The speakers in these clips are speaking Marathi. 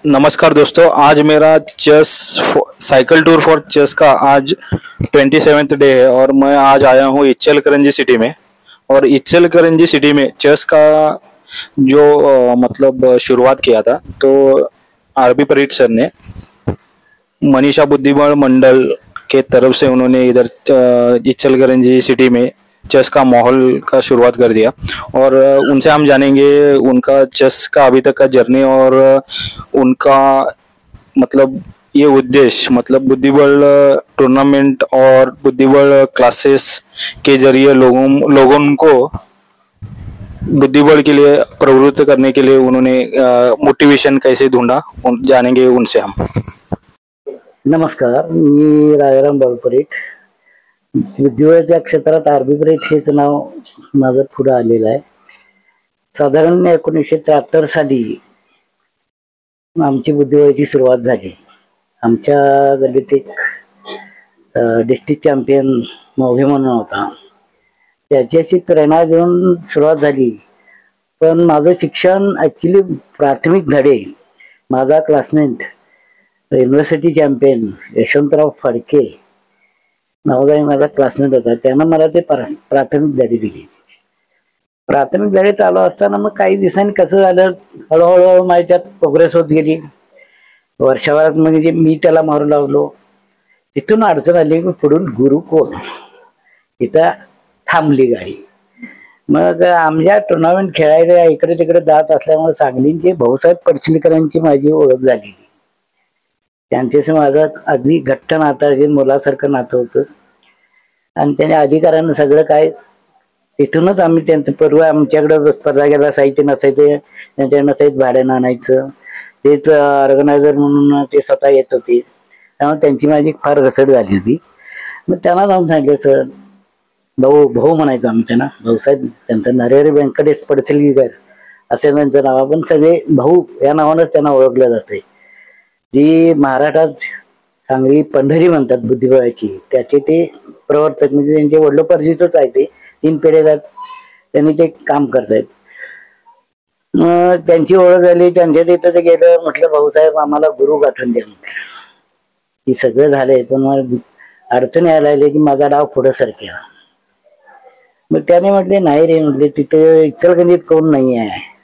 नमस्कार दोस्तों, आज मेरा chess cycle tour for chess का आज 27th डे है और मैं आज आया हूँ इचलकरंजी सिटी में। और इचलकरंजी सिटी में चेस का जो मतलब शुरुआत किया था तो आरबी परीट सर ने मनीषा बुद्धिबल मंडल के तरफ से उन्होंने इधर इचलकरंजी सिटी में चेस का माहौल का शुरुआत कर दिया। और उनसे हम जानेंगे उनका चेस का अभी तक का जर्नी और उनका मतलब ये उद्देश्य मतलब बुद्धिबल टूर्नामेंट और बुद्धिबल क्लासेस के जरिए लोगों को बुद्धिबल के लिए प्रवृत्त करने के लिए उन्होंने मोटिवेशन कैसे ढूंढा जानेंगे उनसे हम। नमस्कार, मी राजाराम बाळपरीट. बुद्धिबळाच्या क्षेत्रात आरबी परीट हेच नाव माझं पुढे आलेलं आहे. साधारण 1973 साली आमची बुद्धिबळाची सुरुवात झाली. आमच्या गल्लीत एक डिस्ट्रिक्ट चॅम्पियन मोघे म्हणून होता. त्याच्याशी प्रेरणा घेऊन सुरुवात झाली. पण माझं शिक्षण ॲक्च्युली प्राथमिक धडे माझा classmate university champion Yashwantrao Phadke नावाचा माझा क्लासमेट होता. त्यानं मला ते प्राथमिक धडे दिली. प्राथमिक धडे चालू असताना मग काही दिवसांनी कसं झालं, हळूहळू माझ्यात प्रोग्रेस होत गेली. वर्षभरात म्हणजे मी त्याला मारू लागलो. तिथून अडचण आली की पुढून गुरु कोण, तिथं थांबली गाडी. मग आमच्या टुर्नामेंट खेळायला इकडे तिकडे जात असल्यामुळे सांगलीचे भाऊसाहेब पडचिलकरांची माझी ओळख झालेली. त्यांच्याशी माझं अगदी घट्ट नातं, अगदी मुलासारखं नातं होतं. आणि त्याने अधिकाऱ्यांना सगळं काय तिथूनच आम्ही त्यांचं पूर्व आमच्याकडे स्पर्धा घ्यायला साहित्य नसायचं, त्यांच्याकडनं साहित्य भाड्यानं आणायचं. तेच ऑर्गनायझर म्हणून ते स्वतः येत होते. त्यामुळे त्यांची माझी फार घसट झाली होती. मग त्यांना जाऊन सांगितलं, सर भाऊ म्हणायचं आम्ही त्यांना, भाऊसाहेब, त्यांचं नरहरी व्यंकटेश पडसलगीकर असे त्यांचं नाव, आपण सगळे भाऊ या नावानंच त्यांना ओळखलं जाते. जी महाराष्ट्रात सांगली पंढरी म्हणतात बुद्धिबळाची, त्याचे ते प्रवर्तक म्हणजे त्यांचे वडिलोपार्जितच आहे. ते 3 पिढ्या त्यांनी ते काम करतायत. मग त्यांची ओळख झाली. त्यांच्या तिथं ते गेलं, म्हटलं भाऊसाहेब आम्हाला गुरु गाठून द्या. ही सगळं झालंय पण मग अडचण यायला लागली की माझा डाव पुढे सरकेला. मग त्याने म्हटले नाही रे, म्हटले तिथे इचलकरंजीत कोण नाही आहे.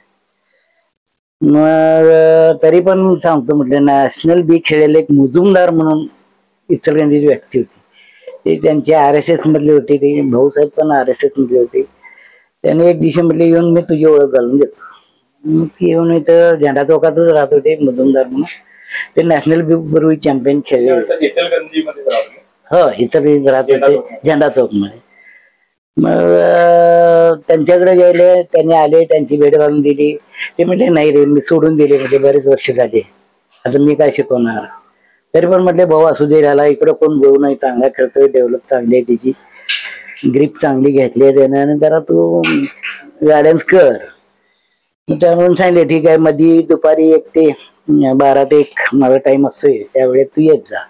मग तरी पण सांगतो म्हटलं, नॅशनल बी खेळलेले एक मुजुमदार म्हणून इचलकरंजीची व्यक्ती होती. ते त्यांचे RSS मधले होते. ते भाऊसाहेब पण RSS मधले होते. त्याने एक दिवशी म्हटले येऊन मी तुझी ओळख घालून देतो. मग ती येऊन इथं झेंडा चौकातच राहत होते मुजुमदार म्हणून. ते नॅशनल बी पूर्वी चॅम्पियन खेळले. हो, इचलकरंजीत राहत होते, झेंडा चौक मध्ये. मग त्यांच्याकडे गेले, त्यांनी आले, त्यांची भेट घालून दिली. ते म्हटले नाही रे, मी सोडून दिले, म्हणजे बरेच वर्ष झाले, आता मी काय शिकवणार. तरी पण म्हटले भाऊ असू दे, राहिला इकडं कोण घेऊ नाही, चांगला खेळतोय, डेव्हलप चांगली आहे, त्याची ग्रीप चांगली घेतली आहे त्याने, आणि जरा तू गायडन्स कर. त्यामुळे सांगितले ठीक आहे. मध्ये दुपारी 1 ते 12 ते 1 माझा टाइम असतोय, त्यावेळेस तू येत जा.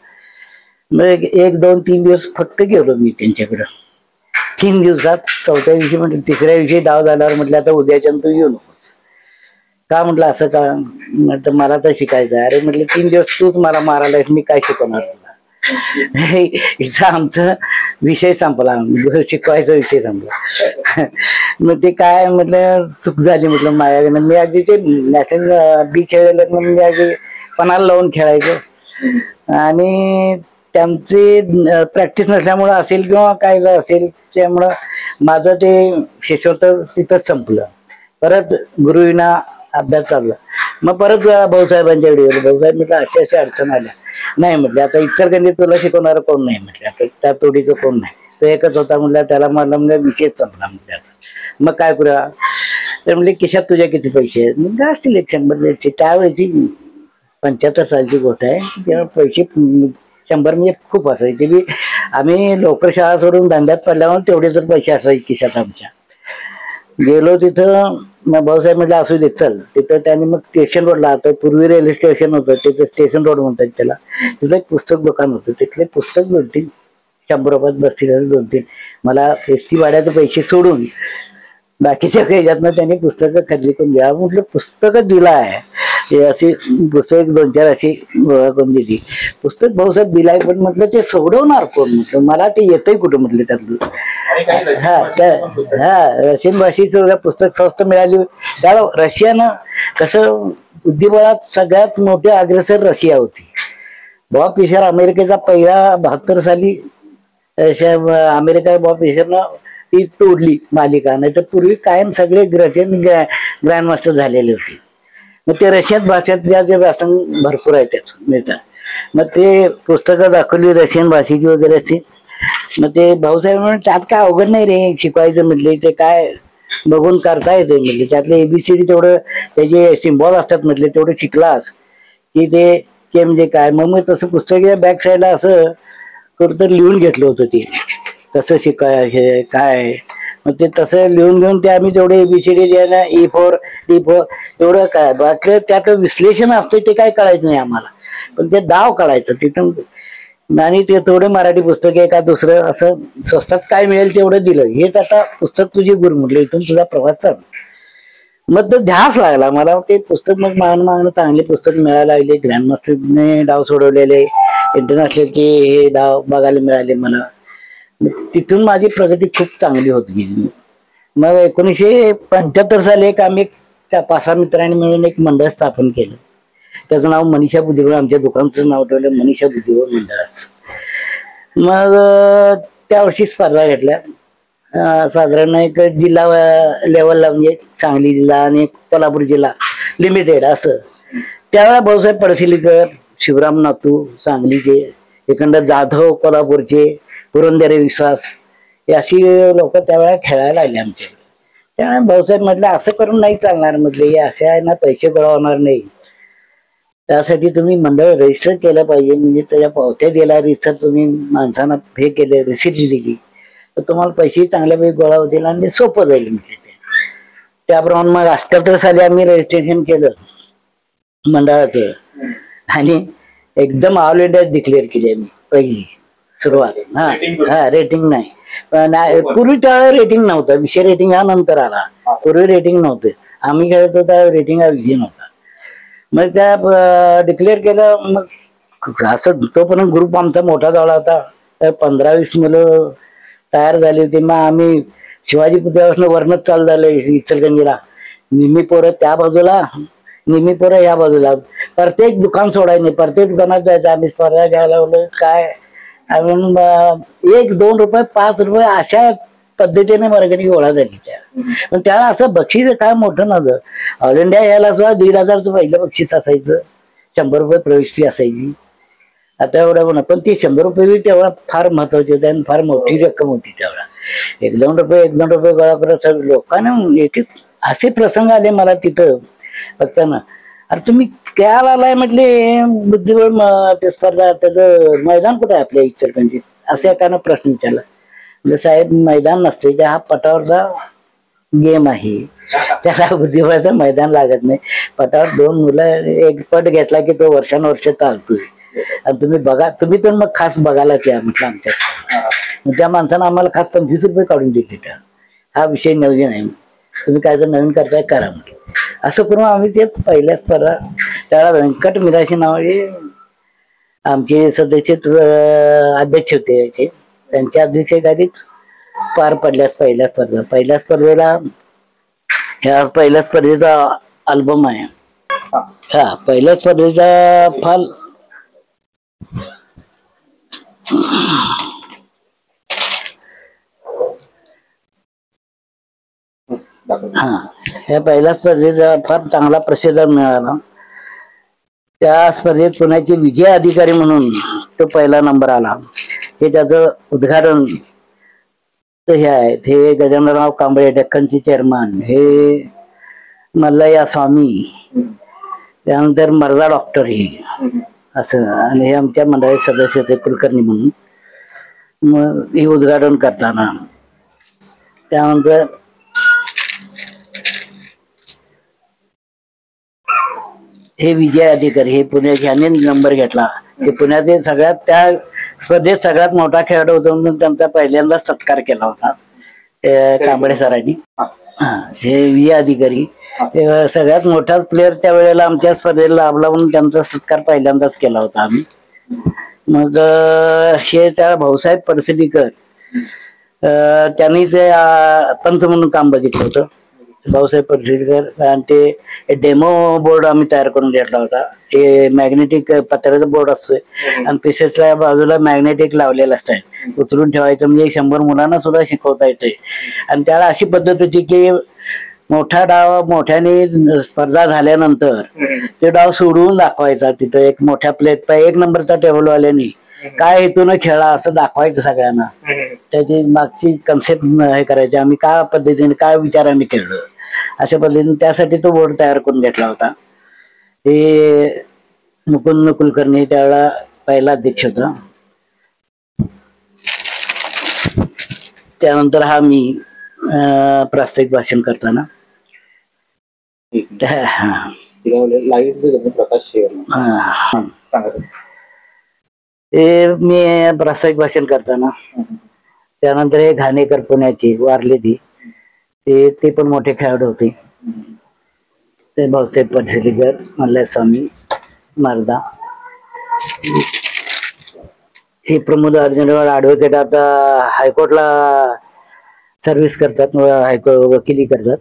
मग 1, 2, 3 दिवस फक्त गेलो मी त्यांच्याकडं. 3 दिवसात 4थ्या दिवशी म्हटलं, 3ऱ्या दिवशी डाव झाल्यावर म्हटलं आता उद्याच्या तू येऊ नकोस. का म्हटलं असं का, म्हटलं मला तर शिकायचं आहे. अरे म्हटलं 3 दिवस तूच मला मारायला, मी काय शिकवणार तुला. इथं आमचा विषय संपला, शिकवायचा विषय संपला. मग ते काय म्हटलं चूक झाली म्हटलं माझ्याकडे. मी अगदी ते नॅशनल बी खेळलेलं मी अगदी पणाला लावून खेळायचं. आणि त्यांची प्रॅक्टिस नसल्यामुळं असेल किंवा काय असेल, त्यामुळं माझं ते शिष्यत्व तिथंच संपलं. परत गुरुविना अभ्यास चालला. मग परत भाऊसाहेबांच्याकडे गेलो. भाऊसाहेब म्हटलं अशा अडचण आल्या. नाही म्हटलं आता इचलकरंजीत तुला शिकवणारं कोण नाही म्हटलं, आता त्या तोडीचं कोण नाही. तो एकच होता म्हटलं, त्याला मला म्हणजे विषय संपला म्हटलं. मग काय करूया. तर म्हणजे खिशात तुझ्या किती पैसे आहेत. मग असतील 100 त्यावेळेची 75 सालची गोष्ट आहे. तेव्हा पैसे 100 म्हणजे खूप असायचे की आम्ही लवकर शाळा सोडून धंद्यात पडल्यामुळे तेवढे तर पैसे असायचे खिशात आमच्या. गेलो तिथं, मग भाऊसाहेब म्हटलं असू दे चल. तिथं त्यांनी मग स्टेशन रोडला, आता पूर्वी रेल्वे स्टेशन होतं, तिथं स्टेशन रोड म्हणतात त्याला, तिथं एक पुस्तक दुकान होतं. तिथले पुस्तक 2-3 100 रुपयात बसतील 2-3. मला एसटी भाड्याचे पैसे सोडून बाकीच्या ह्याच्यातनं त्यांनी पुस्तकं खरेदी करून द्या म्हटलं. पुस्तकं दिलं आहे ते अशी पुस्तक 2-4 अशी गोळा करून दिली. पुस्तक भाऊसाहेब दिलाय पण म्हटलं ते सोडवणार कोण, म्हटलं मला ते येतंय कुठं म्हटलं त्यातलं. रशियन भाषेचं पुस्तक स्वस्त मिळाली. कारण रशियानं कसं बुद्धिबळात सगळ्यात मोठे अग्रेसर रशिया होती. बॉब फिशर अमेरिकेचा पहिला 72 साली अमेरिका बॉब फिशरनं ती तोडली मालिका. नाही तर पूर्वी कायम सगळे रशियन ग्रँड मास्टर झालेले होते. मग ते रशियन भाषेत जे व्यासंग भरपूर आहे त्यात मिळतात. मग ते पुस्तकं दाखवली रशियन भाषेची वगैरे अशी. मग ते भाऊसाहेब म्हणून त्यात काय अवघड नाही रे शिकवायचं म्हटले, ते काय बघून करता येते म्हटले. त्यातले ABCD तेवढं त्याचे सिम्बॉल असतात म्हटले तेवढं शिकलास की ते म्हणजे काय. मग तसं पुस्तक बॅक साईडला असं कुठं लिहून घेतलं होतं ते कसं शिकाय हे काय. मग ते तसं लिहून घेऊन ते आम्ही तेवढे ABCD E4 D4 एवढं काय बाकी त्यात विश्लेषण असतं ते काय कळायचं नाही आम्हाला. पण ते डाव कळायचं तिथं. आणि ते थोडे मराठी पुस्तक एका दुसरं असं स्वस्तात काय मिळेल तेवढं दिलं. हेच आता पुस्तक तुझी गुरु म्हटलं, इथून तुझा प्रवास चालू. मग तो ध्यास लागला मला ते पुस्तक. मग मागणं चांगले पुस्तक मिळायला लागले. ग्रँडमास्टरने डाव सोडवलेले, इंटरनॅशनलचे हे डाव बघायला मिळाले मला. तिथून माझी प्रगती खूप चांगली होत गेली. मग 1975 साली आम्ही 5-6 मित्रांनी मिळून एक मंडळ स्थापन केलं. त्याचं नाव मनीषा बुद्धिबळ, आमच्या दुकानचं नाव ठेवलं मनीषा बुद्धिबळ मंडळाचं. मग त्या वर्षी स्पर्धा घेतल्या. साधारण एक जिल्हा लेवलला म्हणजे सांगली जिल्हा आणि कोल्हापूर जिल्हा लिमिटेड असं. त्यावेळेला भाऊसाहेब पडसिलीकर, शिवराम नातू सांगलीचे, एकंदर जाधव कोल्हापूरचे, पुरंदरे विश्वास हे अशी लोक त्यावेळेला खेळायला आले आमच्याकडे. त्यामुळे भाऊसाहेब म्हटलं असं करून नाही चालणार म्हटलं, हे असे आहे ना पैसे गोळा होणार नाही. त्यासाठी तुम्ही मंडळ रजिस्टर केलं पाहिजे. म्हणजे त्याच्या पावत्या दिला, रिसर्च तुम्ही माणसांना हे केले, रिसिप्ट दिली तर तुम्हाला पैसे चांगल्यापैकी गोळा होतील आणि सोपं जाईल म्हणजे ते. त्याप्रमाणे मग 78 साली आम्ही रजिस्ट्रेशन केलं मंडळाचं आणि एकदम ऑल इंडिया डिक्लेअर केली आम्ही पहिली सुरुवात. रेटिंग नाही पण पूर्वी त्यावेळेला रेटिंग नव्हतं. विषय रेटिंग हा नंतर आला. पूर्वी रेटिंग नव्हतं. आम्ही खेळत होता रेटिंग हा विषय नव्हता. मग त्या डिक्लेअर केलं. मग असं तोपर्यंत ग्रुप आमचा मोठा झाला होता. 15-20 मुलं तयार झाली होती. मग आम्ही शिवाजी पुतळ्यापासून वरणच चालू झालं इचलकरंजीला. निम्मी पोरं त्या बाजूला, निम्मी पोरं या बाजूला. प्रत्येक दुकान सोडायचं नाही, प्रत्येक दुकानात जायचं. आम्ही स्पर्धा घ्यायला लागलो. काय आम्ही 1-2 रुपये 5 रुपये अशा पद्धतीने वर्गणी गोळा झाली त्या. पण त्याला असं बक्षीस काय मोठं नव्हतं. ऑल इंडिया यायला सुद्धा 1,500 पहिलं बक्षीस असायचं. 100 रुपये प्रवेश फी असायची. आता एवढं म्हणा पण ती 100 रुपये तेवढा फार महत्वाची होती आणि फार मोठी रक्कम होती तेवढा. 1-2 रुपये गोळा करत लोकांना एक असे प्रसंग आले मला तिथं बघताना. अरे तुम्ही काय आलाय म्हटले बुद्धिबळ ते स्पर्धा, त्याचं मैदान कुठं आहे आपल्या इचलकरंजीत असं एकानं प्रश्न विचारला. म्हणजे साहेब मैदान नसते, त्या हा पटावरचा गेम आहे, त्याला बुद्धिबळाचं मैदान लागत नाही. पटावर 2 मुलं एक पट घेतला की तो वर्षानुवर्ष चालतोय. आणि तुम्ही बघा, तुम्ही तर मग खास बघायलाच या म्हटलं आमच्यात. मग त्या माणसानं आम्हाला खास 25 रुपये काढून दिले. त्या हा विषय नवीन आहे, तुम्ही काय जर नवीन करताय करा म्हटलं. असं करून आम्ही ते पहिल्या स्पर्धा, त्याला व्यंकट मिराशी नावाचे आमचे सदस्य अध्यक्ष होते, त्यांच्या अध्यक्षतेखाली पार पडल्यास पहिल्या स्पर्धेला ह्या पहिल्या स्पर्धेचा अल्बम आहे. हा पहिल्या स्पर्धेचा फाल ह्या पहिल्या स्पर्धेचा फार चांगला प्रतिसाद मिळाला. त्या स्पर्धेत पुण्याचे विजय अधिकारी म्हणून तो पहिला नंबर आला. हे त्याचं उद्घाटन हे आहे, हे गजाननराव कांबळे डेक्कनचे चेअरमन, हे मल्लय्या स्वामी, त्यानंतर मर्दा डॉक्टर हे असं, आणि हे आमच्या मंडळाचे सदस्य होते कुलकर्णी म्हणून. मग हे उद्घाटन करताना त्यानंतर हे विजय अधिकारी हे पुण्याचे ह्याने नंबर घेतला. हे पुण्याचे सगळ्यात त्या स्पर्धेत सगळ्यात मोठा खेळाडू होता म्हणून त्यांचा पहिल्यांदाच सत्कार केला होता कांबळे सरांनी. हे व्ही अधिकारी सगळ्यात मोठा प्लेअर त्या वेळेला आमच्या स्पर्धेला लाभला म्हणून त्यांचा सत्कार पहिल्यांदाच केला होता आम्ही. मग हे त्या भाऊसाहेब परसलीकर त्यांनी ते पंच म्हणून काम बघितलं होतं. भाऊसाहेब परसलीकर आणि ते डेमो बोर्ड आम्ही तयार करून घेतला होता. हे मॅग्नेटिक पत्र्याचा बोर्ड असतोय आणि पिसेसच्या बाजूला मॅग्नेटिक लावलेलं असतंय, उचलून ठेवायचं म्हणजे 100 मुलांना सुद्धा शिकवता येते. आणि त्याला अशी पद्धत होती की मोठा डाव मोठ्याने स्पर्धा झाल्यानंतर ते डाव सोडवून दाखवायचा. तिथं एक मोठ्या प्लेट 1 नंबरचा टेबल वाल्यानी काय हेतून खेळा असं दाखवायचं सगळ्यांना. त्याची मागची कन्सेप्ट हे करायची, आम्ही काय पद्धतीने काय विचारांनी खेळलो अशा पद्धतीने त्यासाठी तो बोर्ड तयार करून घेतला होता. हे मुकुंद कुलकर्णी त्यावेळेला पहिला अध्यक्ष होता. त्यानंतर हा मी प्रास्ताविक भाषण करताना मी प्रास्ताविक भाषण करताना त्यानंतर हे घाणेकर पुण्याची वारलेली ते पण मोठे खेळाडू होते. ते भाऊसाहेब परसलीकर, मल्लस्वामी मर्दा, हे प्रमोद अर्जुनवाड ऍडव्होकेट आता हायकोर्टला सर्व्हिस करतात, हायकोर्ट वकिली करतात.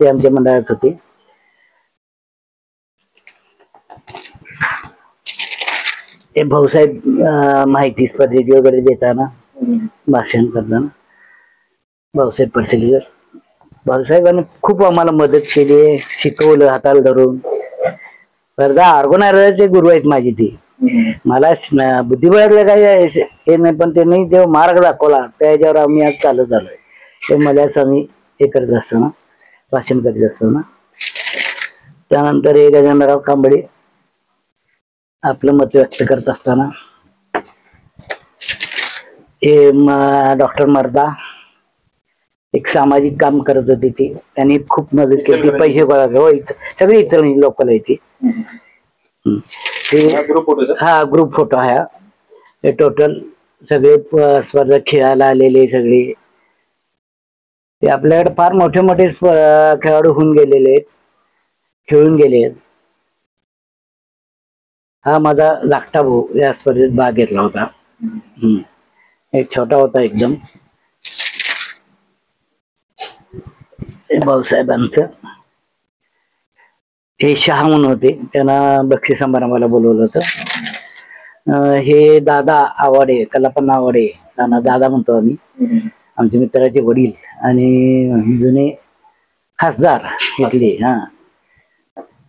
ते आमच्या मंडळात होते. हे भाऊसाहेब माहिती स्पर्धेची वगैरे देताना भाषण करताना भाऊसाहेब परसलीकर, भाऊसाहेबांनी खूप आम्हाला मदत केली, शिकवलं हाताला धरून. स्पर्धा ऑर्गनायझरचे गुरु आहेत माझी. ती मला बुद्धिबळातलं काही हे नाही, पण त्यांनी जेव्हा मार्ग दाखवला त्याच्यावर आम्ही आज चालत आलोय. ते मला स्वामी हे करत असताना भाषण करीत असताना. त्यानंतर हे गजाननराव कांबळे आपलं मत व्यक्त करत असताना. हे डॉक्टर मर्दा एक सामाजिक काम करत होती, ती त्यांनी खूप मदत केली, पैसे गोळा केले. सगळी इचलणी लोकल आहे ती. हा ग्रुप फोटो आहे. हे टोटल सगळे स्पर्धा खेळायला आलेले सगळे. ते आपल्याकडे फार मोठे मोठे खेळाडू होऊन गेलेले आहेत, खेळून गेले आहेत. हा माझा धाकटा भाऊ या स्पर्धेत भाग घेतला होता. एक छोटा होता एकदम. भाऊसाहेबांचं हे शहा म्हणून होते, त्यांना बक्षीस समारंभाला बोलवलं होतं. हे दादा आवाडे, कलापन आवाडे, त्यांना दादा म्हणतो आम्ही, आमच्या मित्राचे वडील आणि जुने खासदार इथले.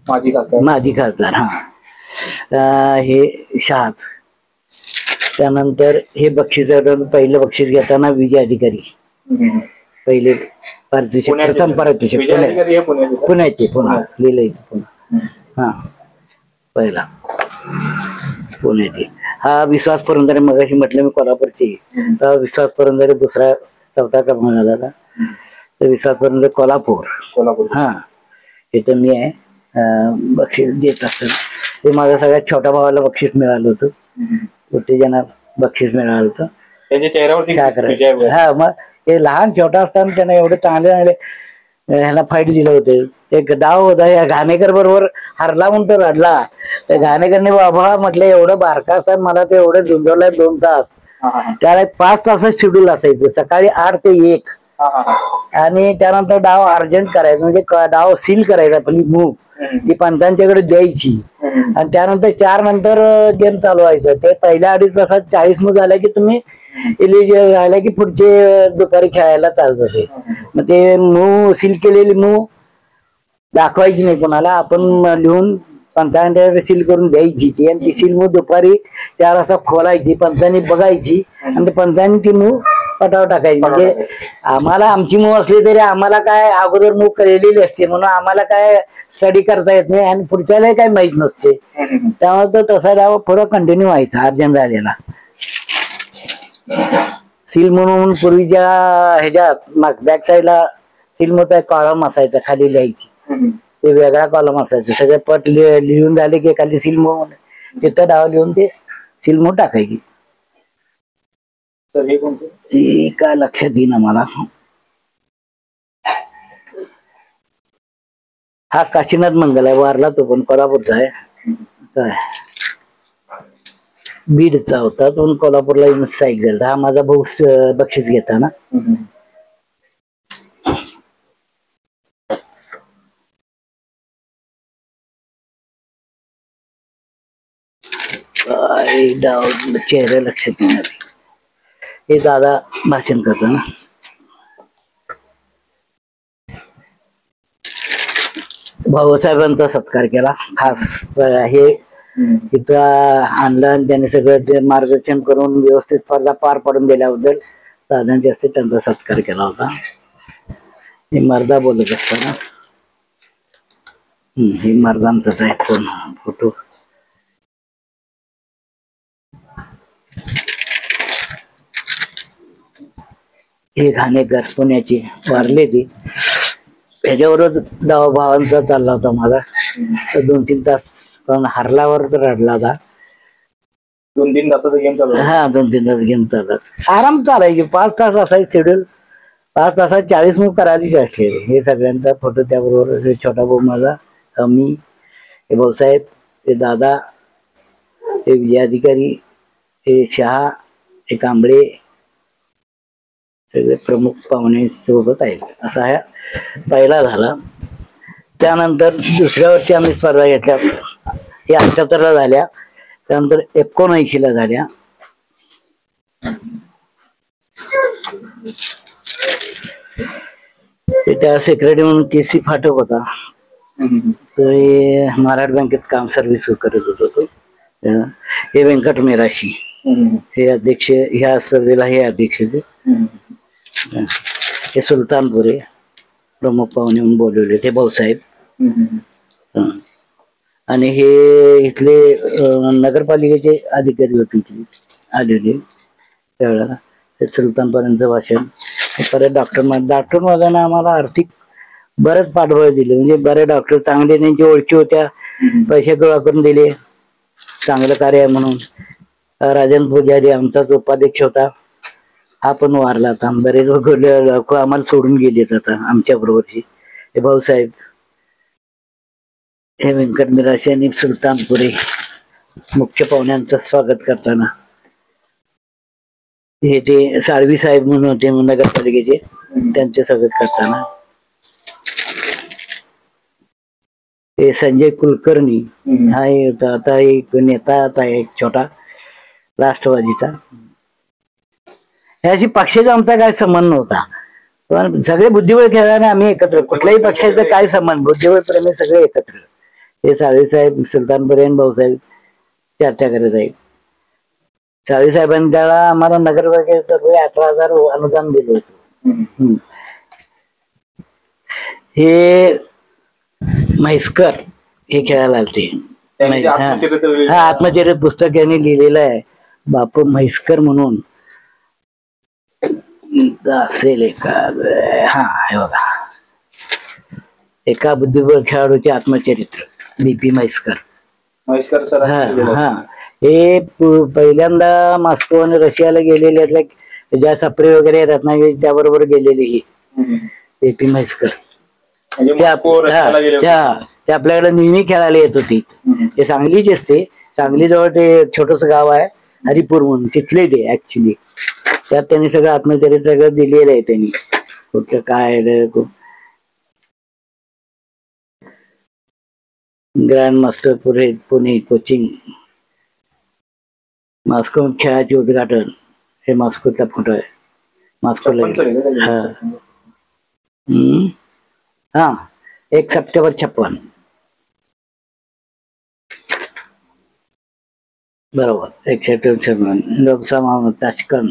माजी खासदार. हे शहा. त्यानंतर हे बक्षीस पहिलं बक्षीस घेताना विजय अधिकारी, पहिले पारितोषिक, प्रथम पारितोषिक पुण्याचे, पुन्हा लिहिलंय पुन्हा. पहिला पुण्याचे. हा विश्वास पुरंदरे, मगाशी म्हटलं मी कोल्हापूरची, विश्वास पुरंदरे दुसरा चौथा क्रमांक झाला. तर विश्वास पुरंदरे कोल्हापूर. इथं मी आहे बक्षीस देत असताना. ते माझ्या सगळ्यात छोट्या भावाला बक्षीस मिळालं होतं, उत्तेजना बक्षीस मिळालं होतं. काय करायचं. मग हे लहान छोटा असताना त्यांना एवढे चांगले चांगले ह्याला फाईट दिलं होतं. एक डाव होता, या घाणेकर बरोबर हरला म्हणतो रडला. त्या घाणेकरने बाबा म्हटलं एवढं बारका असताना मला ते एवढं झुंजवलंय 2 तास. त्याला 5 तासाचं शेड्यूल असायचं, सकाळी 8 ते 1. आणि त्यानंतर डाव अर्जंट करायचं, म्हणजे डाव सील करायचा. आपली मूव ती पंचांच्याकडे द्यायची आणि त्यानंतर 4 नंतर गेम चालू व्हायचं. ते पहिल्या 2.5 तासात 40 मूव झाल्या की तुम्ही इलिजिबल राहिला की पुढचे दुपारी खेळायला चालत होते. मग ते मूव सील केलेली मूव दाखवायची नाही कोणाला, आपण लिहून पंचांकडे सील करून द्यायची ती. आणि ती सील मूव दुपारी 4 वाजता खोलायची, पंचांनी बघायची आणि पंचांनी ती मूव पटावर टाकायची. म्हणजे आम्हाला आमची मूव असली तरी आम्हाला काय अगोदर मूव केलेली असते, म्हणून आम्हाला काय स्टडी करता येत नाही आणि पुढच्याला काही माहित नसते. त्यामुळे तो तसा डाव पुढं कंटिन्यू व्हायचा अर्जंट राहिलेला. सील म्हणून पूर्वीच्या ह्याच्यात बॅक साईडला सील म्हणून एक कॉलम असायचा, खाली लिहायची. ते वेगळा कॉलम असायचा. सगळे पट लिहून झाले की खाली सील म्हणून तिथं डाव लिहून ते सील म्हणून टाकायची. तर हे काय लक्षात येईना मला. हा काशीनाथ मंगल आहे, वारला तो पण कोल्हापूरचा आहे. काय बीडचा होता तो, कोल्हापूरला येऊन साईक झाला. हा माझा भाऊ बक्षीस घेता ना. चेहरा लक्षात नाही आले. हे दादा भाषण करतो ना. भाऊसाहेबांचा सत्कार केला खास. हे इथं आणलं आणि त्यांनी सगळं मार्गदर्शन करून व्यवस्थित स्पर्धा पार पाडून दिल्याबद्दल दादांच्या हस्ते त्यांचा सत्कार केला होता. हे मर्दा बोलत असताना हे मर्दांचाच आहे फोटो. हे घाणेकर पुण्याची वारले ती. त्याच्यावरच डावा भावांचा चालला होता माझा. तर 2-3 तास पण हरल्यावर तर रडला होता. 2-3 तासाचा गेम चालू. हा 2-3 तास गेम चालत आराम चालायचे. 5 तास असायचे शेड्यूल. 5 तासात 40 मूव करायचीच असले. हे सगळ्यांचा फोटो त्याबरोबर. छोटा भाऊ माझा, मी, हे भाऊसाहेब, हे दादा, हे विजय अधिकारी, हे शहा, हे कांबळे, सगळे प्रमुख पाहुणे सोबत आहेत. असा हा पहिला झाला. त्यानंतर दुसऱ्या वर्षी आम्ही स्पर्धा घेतल्या. हे 78ला झाल्या. त्यानंतर 79ला झाल्या. त्या सेक्रेटरी म्हणून केसी फाटक होता. तो महाराष्ट्र बँकेत काम सर्व्हिस करत होतो तो. हे व्यंकट मेराशी, हे अध्यक्ष. ह्या स्पर्धेला हे अध्यक्ष. हे सुलतानपुरे प्रमुख पाहुणे म्हणून बोलवले ते भाऊसाहेब. आणि हे इथले नगरपालिकेचे अधिकारी होते आले होते त्यावेळेला. ते सुलतानपर्यंत भाषण. परत डॉक्टर माझ्यानं आम्हाला आर्थिक बरेच पाठबळ दिले. म्हणजे बरे डॉक्टर चांगले, त्यांची ओळखी होत्या, पैसे गोळा करून दिले. चांगलं कार्य आहे म्हणून. राजन पुजारी आमचाच उपाध्यक्ष होता. हा पण वारला आता. बरेच लोक आम्हाला सोडून गेलेत आता आमच्या बरोबरची. हे भाऊसाहेब, हे व्यंकट मिराशी आणि सुलतानपुरे मुख्य पाहुण्यांचं स्वागत करताना. हे ते साळवी साहेब म्हणून होते नगरपालिकेचे, त्यांचे स्वागत करताना. हे संजय कुलकर्णी, हा आता एक नेता आता एक छोटा राष्ट्रवादीचा. ह्याशी पक्षाचा आमचा काय संबंध नव्हता, पण सगळे बुद्धिबळ खेळाने आम्ही एकत्र. कुठल्याही पक्षाचा काय संबंध, बुद्धिबळ प्रेमी सगळे एकत्र. हे साळवी साहेब, सुलतानपुरे आणि भाऊसाहेब चर्चा करत आहेत. साळवी साहेबांनी त्याला आम्हाला नगरपालिकेतर्फे 18,000 अनुदान दिलं होतं. हे म्हैसकर हे खेळायला आलते. हा आत्मचरित्र पुस्तक यांनी लिहिलेलं आहे, बापू म्हैसकर म्हणून असेल एका. हा हे बघा, एका बुद्धिबळ खेळाडूचे आत्मचरित्र, बीपी म्हैसकर सर. हा हे पहिल्यांदा मॉस्को आणि रशियाला गेलेले, ज्या सप्रे वगैरे रत्नागिरी त्याबरोबर गेलेले ही बीपी म्हैसकर. ते आपल्याकडे नेहमी खेळायला येत होती. ते सांगलीचे असते. सांगली जवळ ते छोटस गाव आहे हरिपूर म्हणून, तिथले ते ऍक्च्युली. त्यात त्यांनी सगळं आत्मचरित्र सगळं दिलेलं आहे त्यांनी. कुठलं काय grand master Pune coaching, Moscow खेळाचे उद्घाटन. हे मॉस्कोचा फोटो आहे. मॉस्कोला हा 1 सप्टेंबर 56 बरोबर. 1 सप्टेंबर 56 लोकसभा ताशकंद.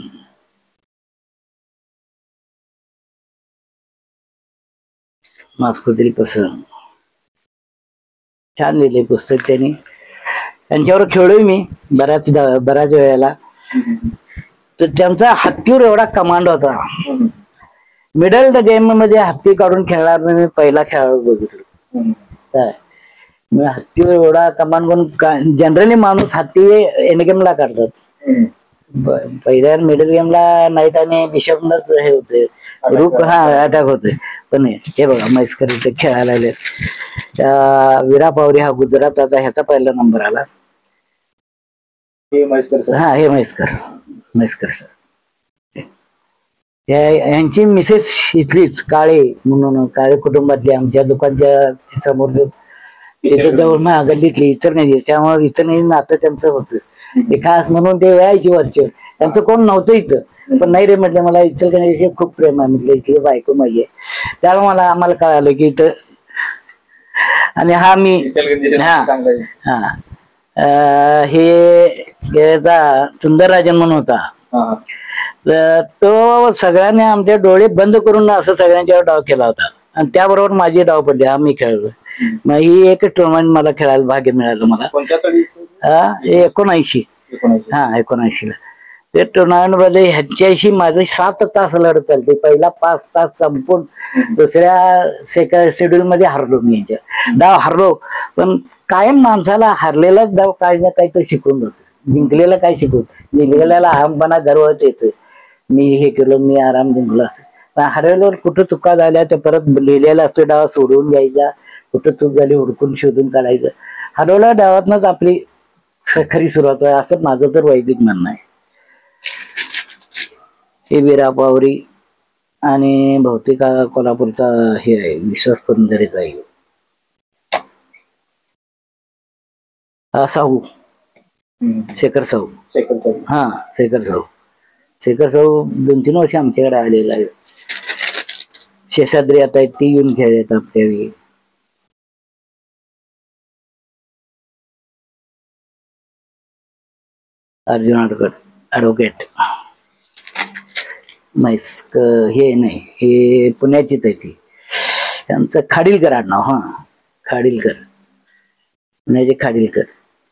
मॉस्कोतील प्रसंग छान लिहिले पुस्तक त्यांनी. त्यांच्यावर खेळलोय मी बऱ्याच वेळेला. तर त्यांचा हत्तीवर एवढा कमांड होता. मिडल द गेम मध्ये हत्ती काढून खेळणार मी पहिला खेळाडू बघितलो. काय हत्तीवर एवढा कमांड करून, जनरली माणूस हत्ती एंड गेमला काढतात. पहिल्या मिडल गेमला नाईट आणि बिशपनच हे होते. ग्रुप अटॅक होतोय. पण हे बघा म्हैसकर इथे खेळायला लागले. विरा पवारी हा गुजरातचा, ह्याचा पहिला नंबर आला. हे म्हैसकर सर. हे म्हैसकर सर. यांची मिसेस इथलीच काळे म्हणून, काळे कुटुंबातली, आमच्या दुकानच्या समोर त्याच्या जवळ गल्लीतली. इतर नाही, त्यामुळे इतर नाही नातं त्यांचं होतं. ते खास म्हणून ते यायची वरचे. त्यांचं कोण नव्हतं इथं, पण नाही रे म्हटलं, मला इचलकरंजी खूप प्रेम आहे म्हटलं, इथली बायको माझी आहे. त्यामुळे आम्हाला कळालं की इथं. आणि हा मी हे सुंदरराजन म्हणून होता. तो सगळ्यांनी आमचे डोळे बंद करून असं सगळ्यांच्यावर डाव केला होता, आणि त्याबरोबर माझे डाव पडले. हा मी खेळलो. मग ही एक टुर्नामेंट मला खेळायला भाग्य मिळालं मला. 79. 79ला ते टुर्नामेंट मध्ये ह्याच्याशी माझं 7 तास लढत चालते. पहिला 5 तास संपून दुसऱ्या शेड्यूल मध्ये हरलो मी. डाव हरलो, पण कायम माणसाला हरलेलाच डाव काही ना काही तर शिकून जातो. जिंकलेला काय शिकून, जिंकलेला अहमपणा गर्वाच येतोय. मी हे केलं, मी आराम जिंकलो असं. पण हरवल्यावर कुठं चुका झाल्या ते परत लिहिलेला असतो डाव सोडून घ्यायचा. कुठं चूक झाली हुडकून शोधून काढायचं. हरवल्या डावातनच आपली खरी सुरुवात आहे, असं माझं तर वैदिक म्हणणं आहे. हे विरा पवारी आणि बहुतेक कोल्हापूरचा हे आहे, विश्वास पुरंदरेचा आहे. साहू, शेखर साहू. शेखर साहू 2-3 वर्ष आमच्याकडे आलेला आहे. शेषाद्री आता ती येऊन खेळत आमच्या. अर्जुन ॲडव्होकेट हे नाही, हे पुण्याचीच आहे ती. त्यांचं खाडीलकर आडनाव. खाडीलकर, पुण्याचे खाडीलकर.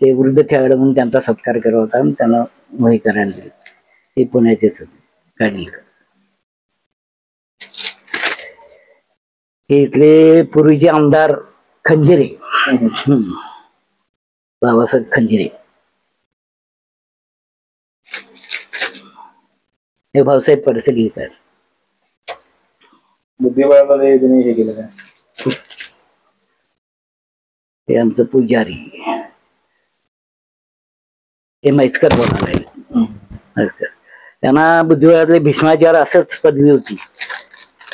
ते वृद्ध खेळाडू म्हणून त्यांचा सत्कार केला होता आणि त्यांना वही करायला दिली. ते पुण्याचेच होते, खाडीलकर. हे इथले पूर्वीचे आमदार खंजिरे, बाबासाहेब खंजिरे. हे भाऊसाहेब पडसली लिहितात. बुद्धिबळामध्ये त्यांनी हे केलं काय. हे आमचं पुजारी, हे म्हैसकर बोलायला. त्यांना बुद्धिबळातले भीष्माचार्य असंच पदवी होती.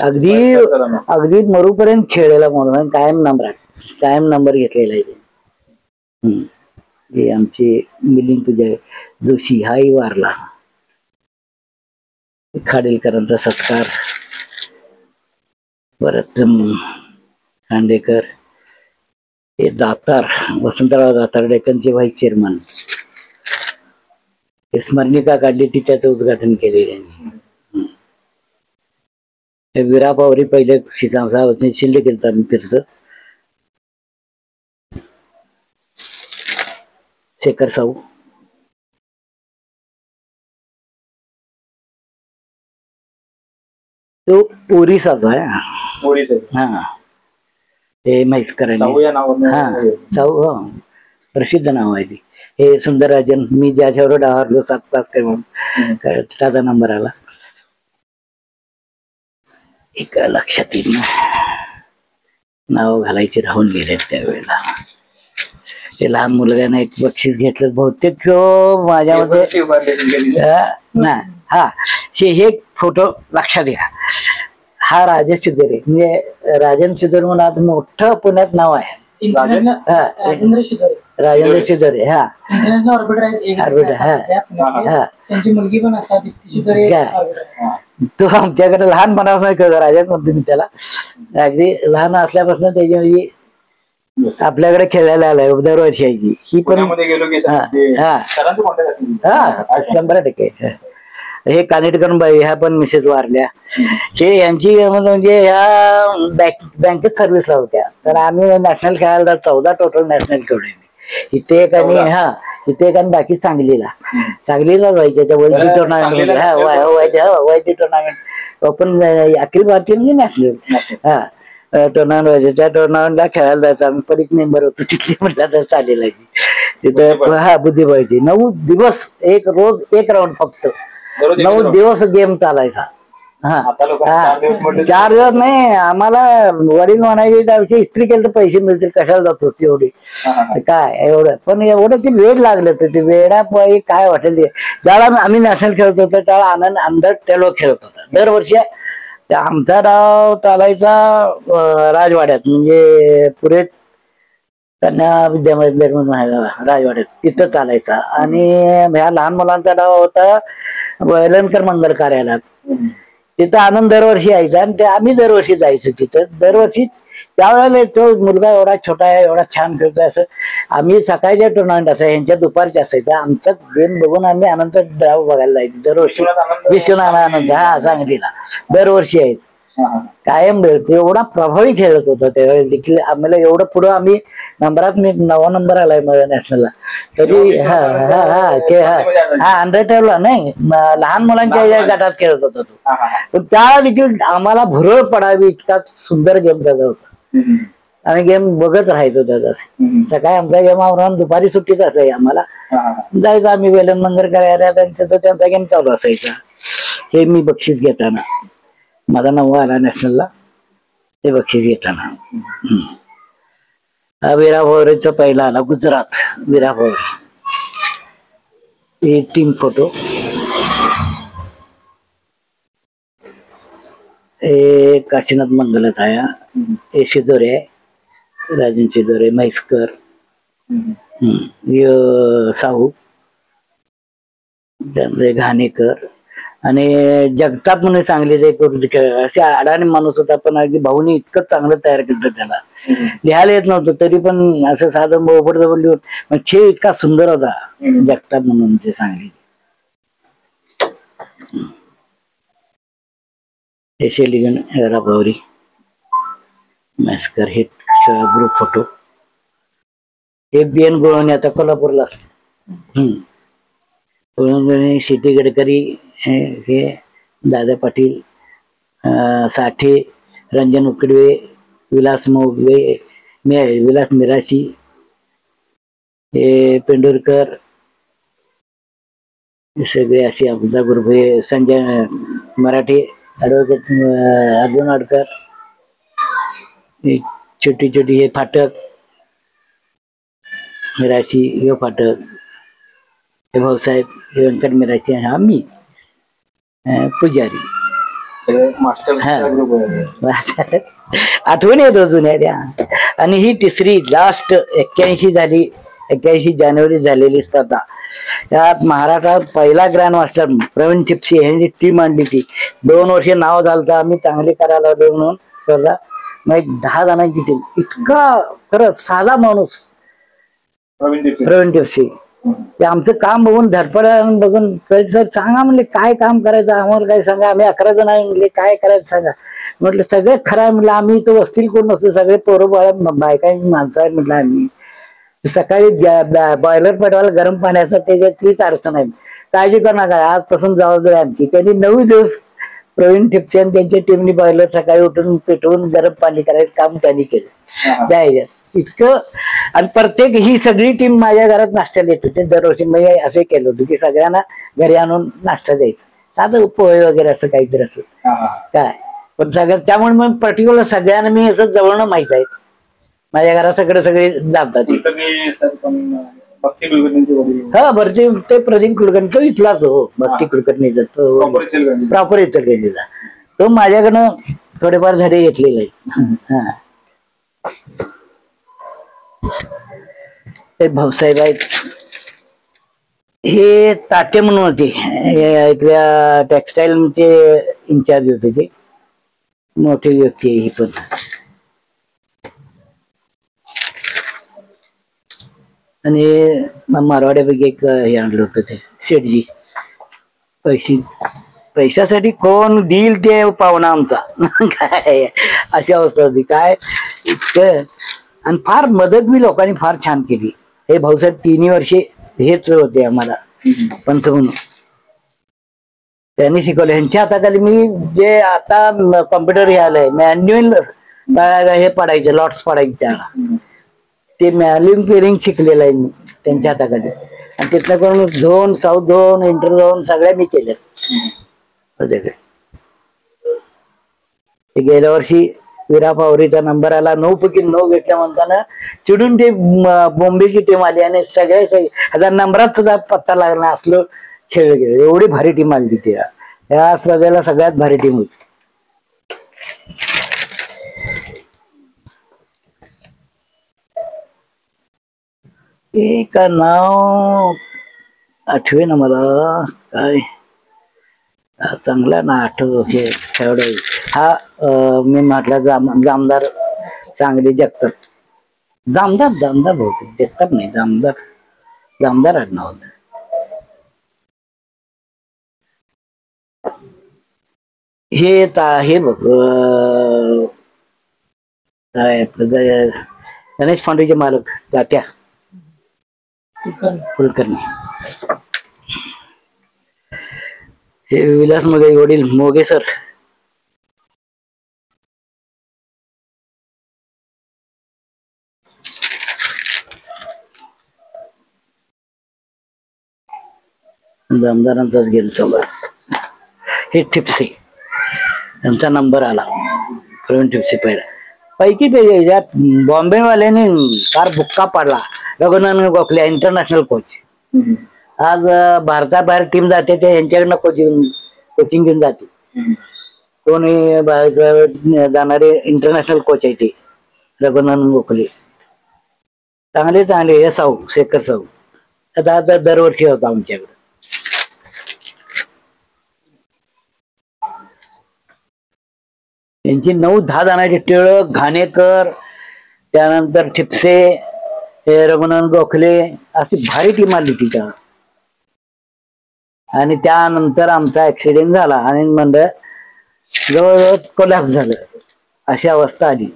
अगदी मरूपर्यंत खेळलेला म्हणून कायम नंबर घेतलेला आहे. हे आमचे मिलिंद पुजारी जोशी, हाही वारला. खाडीलकरांचा सत्कार. परत खांडेकर, हे दातार, वसंतराव दातार, डेक्कनचे व्हाईस चेअरमन. हे स्मरणिका काढली ती त्याचं उद्घाटन केले त्यांनी. हे विरा पवारी पहिले शिंदे केलता मी फिरत. शेखर साहू, तो ओरिसाचा आहे. हे म्हैसकर साहू, प्रसिद्ध नाव आहे ती. हे सुंदरराजन, मी ज्याच्यावर डावरलो 7 तास काय म्हणून त्याचा नंबर आला. एक लक्षात येईल ना, नाव घालायचे राहून गेले त्यावेळेला. ते लहान मुलगाने एक बक्षीस घेतलं बहुतेक माझ्यामध्ये ना. हे फोटो लक्षात घ्या. हा राजेश सुधरे, म्हणजे राजन सुधरे म्हणून आज मोठं पुण्यात नाव आहे. राजेंद्र सुधरे. तो आमच्याकडे लहानपणापासून कळतो. राजाच म्हणतो मी त्याला. अगदी लहान असल्यापासून त्याची म्हणजे आपल्याकडे खेळायला आलाय दरवर्षाची. ही पण 100%. हे कानेटकर बाई, ह्या पण मिसेस वारल्या. हे यांची म्हणजे ह्या बँकेत सर्व्हिसला होत्या. तर आम्ही नॅशनल खेळायला 14 टोटल नॅशनल खेळले. इथे एक आणि इथे एक आणि बाकी सांगलीलाच व्हायचे. त्या वैद्य टुर्नामेंट, वैद्य टुर्नामेंट, ओपन अखिल भारतीय म्हणजे नॅशनल टुर्नामेंट व्हायचे. त्या टुर्नामेंटला खेळायला जायचं आम्ही. परीख मेंबर होतो तिथली म्हटलं तर चालेल. तिथे बुद्धिबळची 9 दिवस, रोज एक राऊंड फक्त. 9 दिवस गेम चालायचा. हा आता लोकांना 4 दिवस म्हटलं 4 दिवस नाही, आम्हाला वडील म्हणायचे त्याविषयी इस्त्री केलं तर पैसे मिळतील, कशाला जातोस तेवढी काय एवढं. पण एवढं ते वेळ लागलं तर ते वेळापायी काय वाटेल ते. ज्यावेळेला आम्ही नॅशनल खेळत होतो त्यावेळेला आनंद अंडर 12 खेळत होता दरवर्षी. आमचा डाव चालायचा राजवाड्यात, म्हणजे पुढे कन्या विद्यामंदिर म्हणून आहे राजवाड्यात, तिथं चालायचा. आणि ह्या लहान मुलांचा डाव होता वेलणकर मंगल कार्यालयात, तिथं आनंद दरवर्षी यायचा. आणि ते आम्ही दरवर्षी जायचो तिथं दरवर्षी. त्यावेळेला तो मुलगा एवढा छोटा आहे, एवढा छान खेळतोय असं. आम्ही सकाळच्या टुर्नामेंट असायचं, यांच्या दुपारच्या असायचं. आमचा गेम बघून आम्ही आनंद डाव बघायला जायचो दरवर्षी. विश्वनाथ आनंद हा सांगलीला दरवर्षी यायचं कायम. एवढा प्रभावी खेळत होता त्यावेळेस देखील. आम्हाला एवढं पुढं आम्ही नंबरात, मी 9वा नंबर आलाय माझ्या नॅशनलला तरी. हा अंडर 12 नाही, लहान मुलांच्या गटात खेळत होता तो. पण त्या देखील आम्हाला भुरळ पडावी इतका सुंदर गेम त्याचा होता. आम्ही गेम बघत राहायचो त्याचा. सकाळी आमचा गेम आवरून दुपारी सुट्टीच असायची आम्हाला. जायचं आम्ही वेलन मंगल कार्यालयात आणि त्यांचा गेम चालू असायचा. हे मी बक्षीस घेताना, माझा 9वा आला नॅशनलला, ते बक्षीस घेताना. वीरा भोवरेचा पहिला आला, गुजरात वीरा भोवरे. हे टीम फोटो. हे काशीनाथ मंगलच आहे. हे शिदोरे आहे, राजन शिदोरे, म्हैसकर, साहू, घाणेकर आणि जगताप म्हणून सांगलीचे असे अडाणी माणूस होता. पण अगदी भाऊनी इतकं चांगलं तयार केलं त्याला. लिहायला येत नव्हतं तरी पण असं साधं मोबड जवळ लिहून, पण खेळ इतका सुंदर होता जगताप म्हणून ते सांगली. हे शेलिगन राभावरी मॅस्कर. हे ग्रुप फोटो. हे BN गोळवणे आता कोल्हापूरला गोळवणे, सिटी गडकरी, हे दादा पाटील, साठे, रंजन उकडवे, विलास मोगवे, विलास मिराशी, हे पेंडुरकर, सगळे असे आमचा ग्रुप. हे संजय मराठे, ॲडव्होकेट अर्जुन आडकर, छोटी छोटी, हे फाटक मिराशी, हे फाटक, हे भाऊसाहेब, हे व्यंकट मिराशी, हा मी पुजारी. आठवण येतो जुन्या त्या. आणि ही तिसरी लास्ट 81 झाली, 81 जानेवारी झालेली स्पर्धा. त्यात महाराष्ट्रात पहिला ग्रँड मास्टर प्रवीण टिपसे यांनी टीम आणली. ती 2 वर्ष नाव झालं. आम्ही चांगली करायला लागलो म्हणून स्पर्धा. मग 10 जणांची टीम. इतका खरंच साधा माणूस प्रवीण टिपसे. ते आमचं काम बघून धडपड बघून सर सांगा म्हणले काय काम करायचं आम्हाला, काय सांगा. आम्ही 11 जण आहे म्हणले, काय करायचं सांगा. म्हटलं सगळे खरं आहे म्हटलं. आम्ही इथं वस्तील कोण नसतो, सगळे पोरं बाळा बायकांची माणसं आहे म्हटलं. आम्ही सकाळी बॉयलर पेटवायला गरम पाण्याचा त्याच्यातलीच अडचण आहे, काळजी करू नका, आजपासून जबाबदारी आमची. त्यांनी 9 दिवस प्रवीण टिपसे आणि त्यांच्या टीमनी बॉयलर सकाळी उठून पेटवून गरम पाणी करायचं काम त्यांनी केलं त्या इतकं. आणि प्रत्येक ही सगळी टीम माझ्या घरात नाश्त्याला येत होती दरवर्षी. मी असे केलं होतं की सगळ्यांना घरी आणून नाश्ता द्यायचा, साधं पोहे वगैरे असं काहीतरी असं काय. पण सगळं त्यामुळे मग पर्टिक्युलर सगळ्यांना मी असं जवळनं माहित आहे. माझ्या घरात सगळे जातात. हा भरती ते प्रदीप कुलकर्णी तो इथलाच हो. भक्ती कुलकर्णीचा तो प्रॉपर इचलकरंजीचा. तो माझ्याकडनं थोडेफार धडे घेतलेले आहेत. हा ते भाऊसाहेब आहेत. हे ताटे म्हणून होते, इथल्या टेक्सटाईल इन्चार्ज होते. ते मोठी व्यक्ती आहे ही पण. आणि मारवाड्यापैकी एक हे आणलं होतं ते शेठजी. पैशासाठी कोण देईल ते पाहुणा आमचा काय अशी अवस्था होती काय इतकं. आणि फार मदत बी लोकांनी फार छान केली. हे भाऊसाहेब 3 वर्षे हेच होते आम्हाला पंच म्हणून. त्यांनी शिकवले. ह्यांच्या हाताखाली मी जे आता कॉम्प्युटर हे आलंय मॅन्युअल हे पडायचे लॉट्स पडायचे त्याला, ते मॅलिंग पेरिंग शिकलेलं आहे मी त्यांच्या हाताखाली. आणि तिथनं करून zone, south zone, inter zone सगळ्या मी केल्या. गेल्या वर्षी विरा पवारीचा नंबर आला, 9 पैकी 9 घेतल्या म्हणताना चिडून ते बॉम्बेची टीम आली आणि सगळे आता नंबरात सुद्धा पत्ता लागला असलं खेळ गेले. एवढी भारी टीम आली ती या स्पर्धेला, सगळ्यात भारी टीम होती. का नाव आठवे ना मला, काय चांगला ना आठव खेळाडू हा. मी म्हटलं जामदार चांगली जगतात, जामदार बहुतेक, जगतात नाही, जामदार आडनाव होतं. हे बघ काय गणेश पांडूचे मालक तात्या कुलकर्णी. हे विलास मोगे वडील मोगे सर. जामदारांचाच गेम चालू. हे टिप्सी त्यांचा नंबर आला, प्रवीण टिप्सी पहिला पैकी बॉम्बे वाल्याने फार बुक्का पाडला. रघुनाथ गोखले इंटरनॅशनल कोच, आज भारताबाहेर टीम जाते ते यांच्याकडनं कोचिंग घेऊन जाते. कोणी जाणारे इंटरनॅशनल कोच आहे ते रघुनाथ गोखले, चांगले हे साऊ शेखर साऊ आता दरवर्षी होता आमच्याकडे. यांची 9-10 जणांची टिळक, घाणेकर, त्यानंतर ठिपसे, रघुनाथ गोखले अशी भारी टीम आली तिच्या. आणि त्यानंतर आमचा ऍक्सिडेंट झाला आणि म्हणजे जवळजवळ कोलॅप्स झालं, अशी अवस्था आली.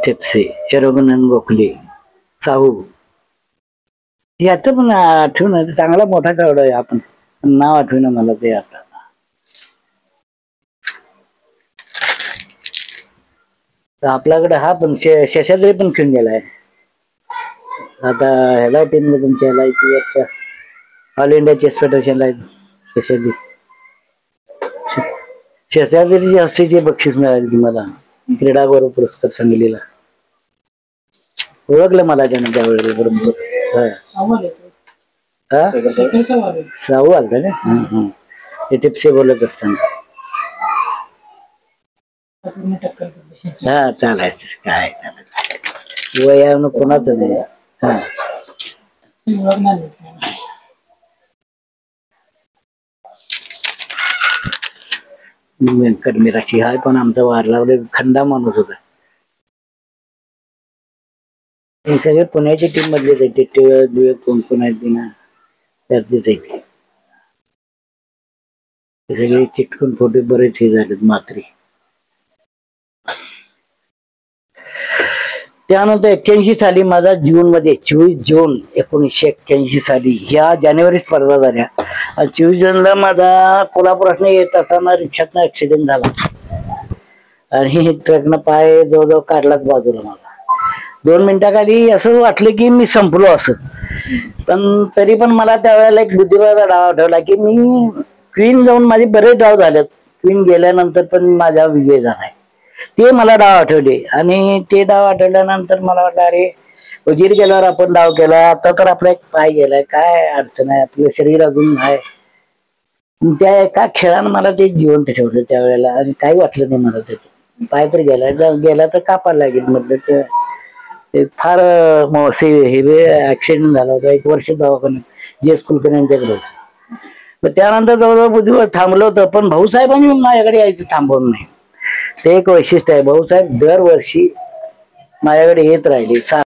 ठिपसे, रघुनाथ गोखले, साहू याच पण आठवण, चांगला मोठा खेळाडू आहे. आपण नाव आठवण मला ते आता. आपल्याकडे हा पण शेषाद्री पण खेळून गेलाय आता. ह्याला टीम तुमच्या ऑल इंडिया चेस फेडरेशनला शेषाद्रीची असतेची बक्षीस मिळाली मला, क्रीडा गौरव पुरस्कार सांगलीला. ओळखलं मला त्यानं त्यावेळेस बरोबर. साहू आलता का? ते टिप्से बोलत असताना हा चालायचं काय चालायचं, वयानं कोणाच नाही. हा व्यंकट मिराशी हा पण आमचा वारला खंडा माणूस होता. हे सगळे पुण्याच्या टीम मधलेच आहे. टिळक कोण आहेत ना त्यातलेच आहे. सगळे चिटकून फोटो बरेच हे झालेत मात्री. त्यानंतर 81 साली माझा जून मध्ये 24 जून 1981 साली ह्या जानेवारी स्पर्धा झाल्या. आणि 24 जूनला माझा कोल्हापुरातनं येत असताना रिक्षातनं ऍक्सिडेंट झाला आणि ट्रकनं पाय जवळजवळ काढलाच बाजूला. मला 2 मिनिटाखाली असं वाटलं की मी संपलो असं. पण तरी पण मला त्यावेळेला एक बुद्धिबळाचा डाव आठवला की मी क्वीन जाऊन माझे बरेच डाव झालेत. क्वीन गेल्यानंतर पण माझा विजय झालाय, ते मला डाव आठवले. आणि ते डाव आठवल्यानंतर मला वाटलं अरे उजीर गेल्यावर आपण डाव केला, आता तर आपला एक पाय गेलाय, काय अडचण आहे, आपलं शरीर अजून आहे. त्या एका खेळानं मला ते जिवंत ठेवलं त्यावेळेला आणि काही वाटलं नाही मला. त्याचं पाय तर गेला तर कापायला लागेल म्हटलं. ते फार ऍक्सिडेंट झाला होता. 1 वर्ष दवाखान्यात जे कुलकर्णी यांच्याकडे. त्यानंतर जवळजवळ बुद्धीवर थांबलं होतं, पण भाऊसाहेबांनी माझ्याकडे यायचं थांबवलं नाही. ते एक वैशिष्ट्य आहे. भाऊसाहेब दरवर्षी माझ्याकडे येत राहिले.